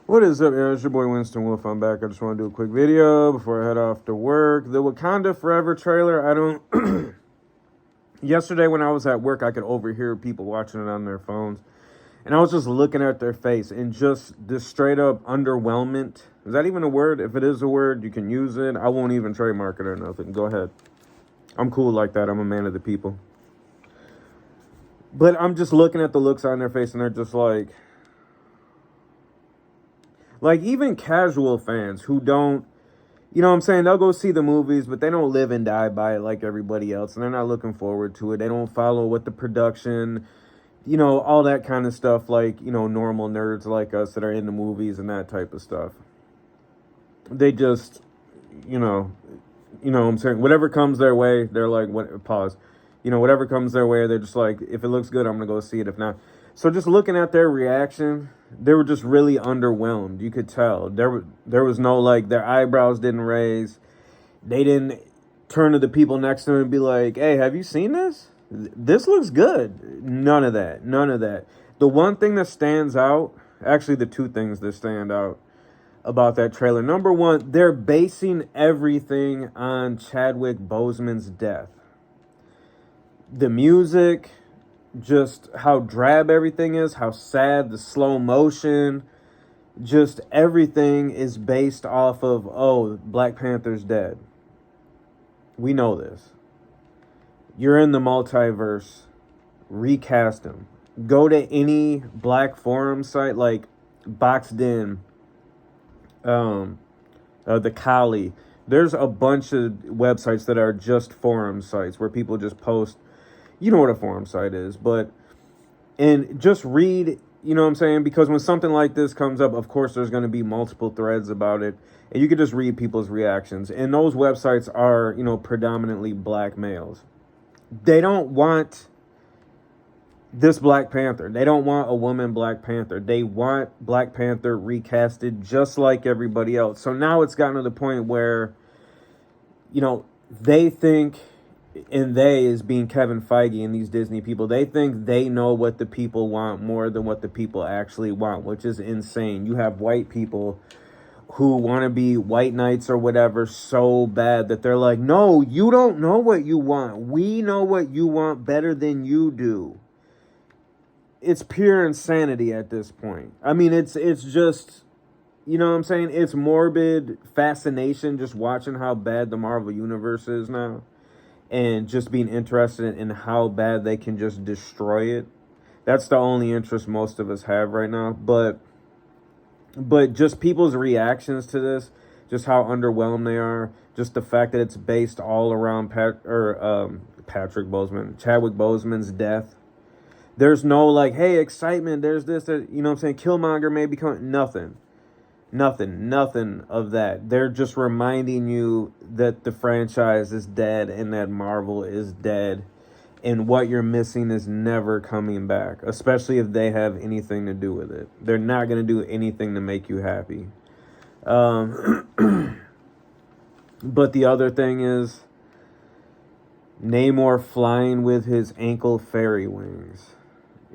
What is up, y'all? It's your boy Winston Wolf. I'm back. I just want to do a quick video before I head off to work. The Wakanda Forever trailer, I don't... Yesterday when I was at work, I could overhear people watching it on their phones. And I was just looking at their face and just this straight up underwhelmment. Is that even a word? If it is a word, you can use it. I won't even trademark it or nothing. Go ahead. I'm cool like that. I'm a man of the people. But I'm just looking at the looks on their face and they're just like even casual fans who don't, you know what I'm saying, they'll go see the movies, but they don't live and die by it like everybody else, and they're not looking forward to it. They don't follow what the production, all that kind of stuff, like, normal nerds like us that are in the movies and that type of stuff. They just, what I'm saying, whatever comes their way, they're like, what, pause. Whatever comes their way, they're just like, if it looks good, I'm going to go see it. If not. So just looking at their reaction, they were just really underwhelmed. You could tell. There was no, like, their eyebrows didn't raise. They didn't turn to the people next to them and be like, hey, have you seen this? This looks good. None of that. None of that. The one thing that stands out, actually the two things that stand out about that trailer. Number one, they're basing everything on Chadwick Boseman's death. The music, just how drab everything is, how sad, the slow motion, just everything is based off of, oh, Black Panther's dead. We know this. You're in the multiverse. Recast him. Go to any black forum site like Boxed In, the Kali. There's a bunch of websites that are just forum sites where people just post. You know what a forum site is, and just read, you know what I'm saying? Because when something like this comes up, of course, there's going to be multiple threads about it, and you could just read people's reactions. And those websites are, predominantly black males. They don't want this Black Panther. They don't want a woman Black Panther. They want Black Panther recasted just like everybody else. So now it's gotten to the point where, they think, and they is being Kevin Feige and these Disney people, they think they know what the people want more than what the people actually want, which is insane. You have white people who want to be white knights or whatever so bad that they're like, no, you don't know what you want. We know what you want better than you do. It's pure insanity at this point. I mean, it's just, you know what I'm saying? It's morbid fascination just watching how bad the Marvel Universe is now. And just being interested in how bad they can just destroy it. That's the only interest most of us have right now. But just people's reactions to this, just how underwhelmed they are, just the fact that it's based all around Chadwick Boseman's death. There's no like, hey, excitement, there's this, that, you know what I'm saying, Killmonger may become, nothing of that. They're just reminding you that the franchise is dead and that Marvel is dead, and what you're missing is never coming back, especially if they have anything to do with it. They're not going to do anything to make you happy. But the other thing is Namor flying with his ankle fairy wings.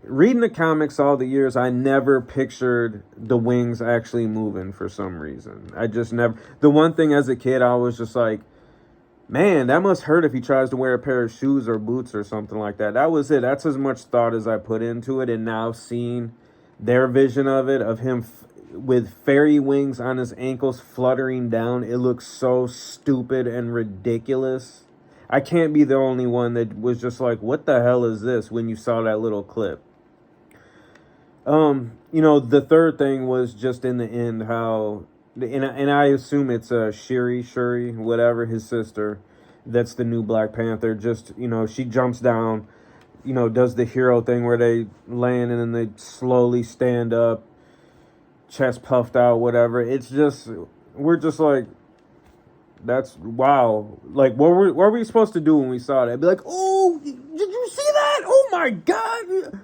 Reading the comics all the years, I never pictured the wings actually moving for some reason. I just never... The one thing as a kid, I was just like, man, that must hurt if he tries to wear a pair of shoes or boots or something like that. That was it. That's as much thought as I put into it. And now seeing their vision of it, of him with fairy wings on his ankles fluttering down, it looks so stupid and ridiculous. I can't be the only one that was just like, what the hell is this, when you saw that little clip. The third thing was just in the end how, and I assume it's Shuri, whatever, his sister, that's the new Black Panther. Just, she jumps down, does the hero thing where they land and then they slowly stand up, chest puffed out, whatever. It's just, we're just like, that's, wow. Like, what were we supposed to do when we saw that? Be like, oh, did you see that? Oh my God.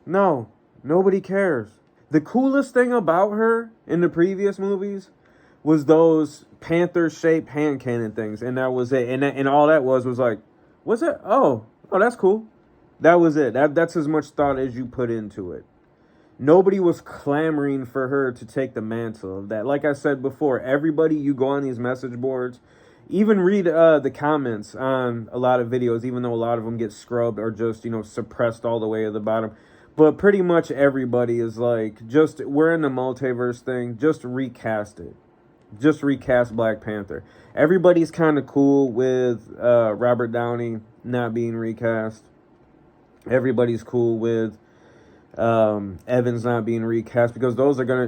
No, nobody cares. The coolest thing about her in the previous movies was those panther-shaped hand cannon things, and that was it. And all that was like, what's it? Oh, that's cool. That was it. That's as much thought as you put into it. nobody was clamoring for her to take the mantle of that. Like I said before, everybody, you go on these message boards, even read the comments on a lot of videos, even though a lot of them get scrubbed or just, suppressed all the way to the bottom. But pretty much everybody is like, just, we're in the multiverse thing, just recast it. Just recast Black Panther. Everybody's kind of cool with Robert Downey not being recast. Everybody's cool with Evans not being recast, because those are gonna,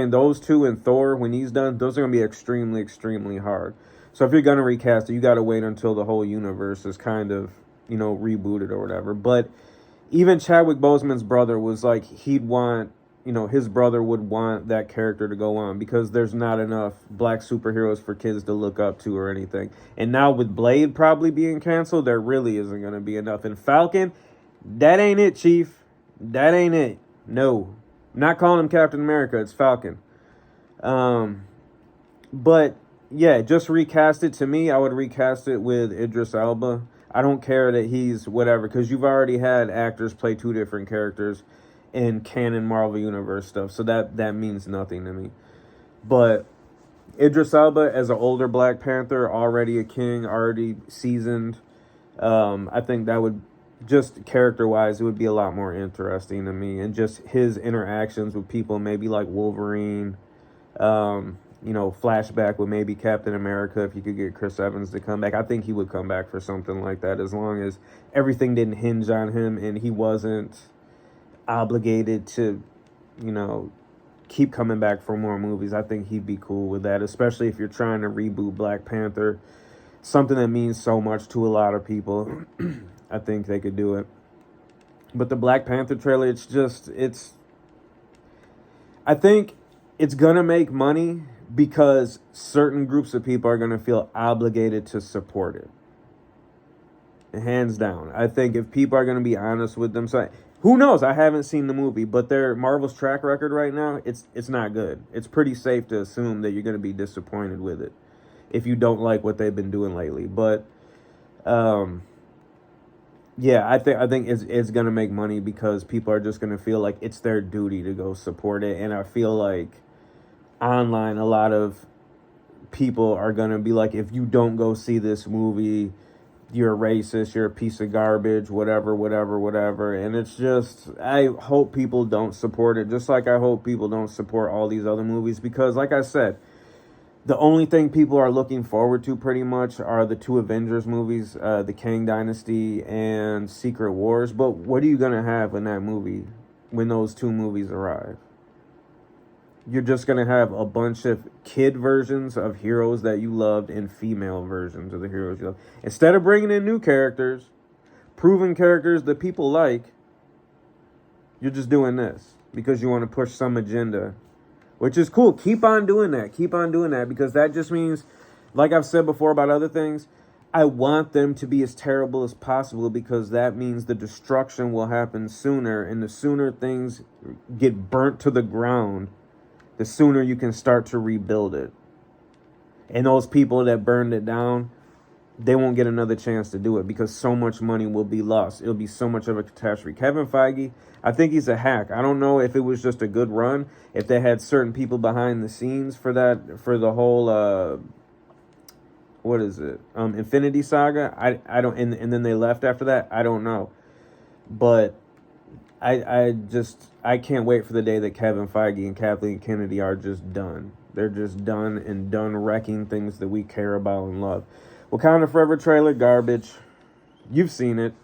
those two and Thor, when he's done, those are gonna be extremely, extremely hard. So if you're gonna recast it, you gotta wait until the whole universe is kind of, rebooted or whatever. But even Chadwick Boseman's brother was like, he'd want, his brother would want that character to go on, because there's not enough black superheroes for kids to look up to or anything. And now with Blade probably being canceled, there really isn't gonna be enough. And Falcon, that ain't it, Chief. That ain't it. No. I'm not calling him Captain America. It's Falcon. But, yeah, just recast it. To me, I would recast it with Idris Elba. I don't care that he's whatever, because you've already had actors play two different characters in canon Marvel Universe stuff. So that means nothing to me. But Idris Elba as an older Black Panther, already a king, already seasoned, I think that would, just character-wise, it would be a lot more interesting to me. And just his interactions with people, maybe like Wolverine, flashback with maybe Captain America, if you could get Chris Evans to come back. I think he would come back for something like that, as long as everything didn't hinge on him and he wasn't obligated to, keep coming back for more movies. I think he'd be cool with that, especially if you're trying to reboot Black Panther, something that means so much to a lot of people. I think they could do it. But the Black Panther trailer, I think it's going to make money because certain groups of people are going to feel obligated to support it. Hands down. I think if people are going to be honest with themselves, who knows? I haven't seen the movie, but their Marvel's track record right now, it's not good. It's pretty safe to assume that you're going to be disappointed with it if you don't like what they've been doing lately. But, yeah, I think it's gonna make money because people are just gonna feel like it's their duty to go support it, and I feel like online a lot of people are gonna be like, if you don't go see this movie, you're a racist, you're a piece of garbage, whatever, and it's just, I hope people don't support it, just like I hope people don't support all these other movies, because like I said, the only thing people are looking forward to pretty much are the two Avengers movies, the Kang Dynasty and Secret Wars. But what are you going to have in that movie when those two movies arrive? You're just going to have a bunch of kid versions of heroes that you loved and female versions of the heroes you loved. Instead of bringing in new characters, proven characters that people like, you're just doing this because you want to push some agenda. Which is cool. Keep on doing that. Keep on doing that, because that just means, like I've said before about other things, I want them to be as terrible as possible, because that means the destruction will happen sooner, and the sooner things get burnt to the ground, the sooner you can start to rebuild it. And those people that burned it down, they won't get another chance to do it, because so much money will be lost. It'll be so much of a catastrophe. Kevin Feige, I think he's a hack. I don't know if it was just a good run, if they had certain people behind the scenes for that, for the whole, what is it? Infinity Saga. I don't, and then they left after that. I don't know. But I can't wait for the day that Kevin Feige and Kathleen Kennedy are just done. They're just done and done wrecking things that we care about and love. Wakanda Forever trailer, garbage. You've seen it.